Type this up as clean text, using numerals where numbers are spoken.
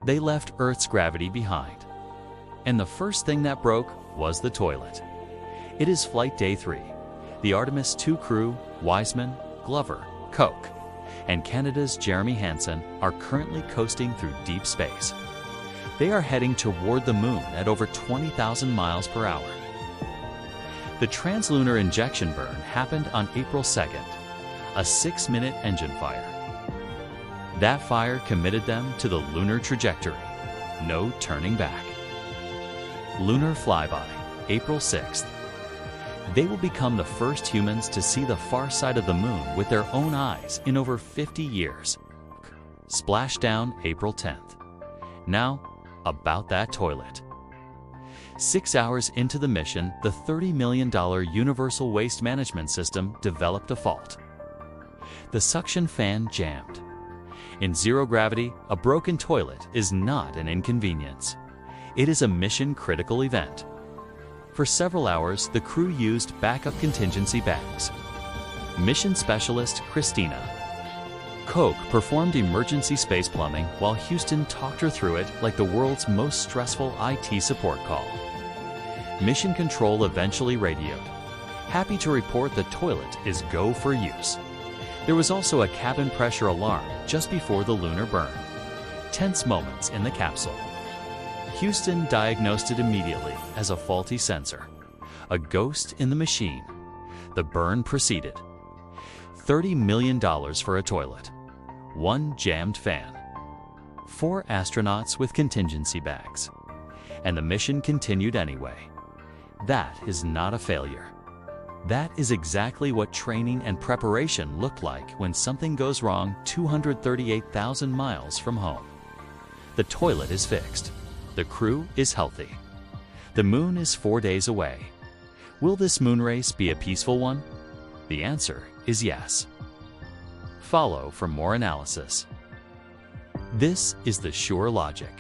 they left Earth's gravity behind. And the first thing that broke was the toilet. It is flight day 3. The Artemis II crew, Wiseman, Glover, Koch, and Canada's Jeremy Hansen are currently coasting through deep space. They are heading toward the moon at over 20,000 miles per hour. The translunar injection burn happened on April 2nd, a 6-minute engine fire. That fire committed them to the lunar trajectory. No turning back. Lunar flyby, April 6th. They will become the first humans to see the far side of the moon with their own eyes in over 50 years. Splashdown, April 10th. Now, about that toilet. 6 hours into the mission, the $30 million Universal Waste Management System developed a fault. The suction fan jammed. In zero gravity, a broken toilet is not an inconvenience. It is a mission-critical event. For several hours, the crew used backup contingency bags. Mission Specialist Christina Koch performed emergency space plumbing while Houston talked her through it like the world's most stressful IT support call. Mission Control eventually radioed. Happy to report the toilet is go for use. There was also a cabin pressure alarm just before the lunar burn. Tense moments in the capsule. Houston diagnosed it immediately as a faulty sensor. A ghost in the machine. The burn proceeded. $30 million for a toilet. 1 jammed fan. 4 astronauts with contingency bags. And the mission continued anyway. That is not a failure. That is exactly what training and preparation looked like when something goes wrong 238,000 miles from home. The toilet is fixed. The crew is healthy. The moon is 4 days away. Will this moon race be a peaceful one? The answer is yes. Follow for more analysis. This is the Sure Logic.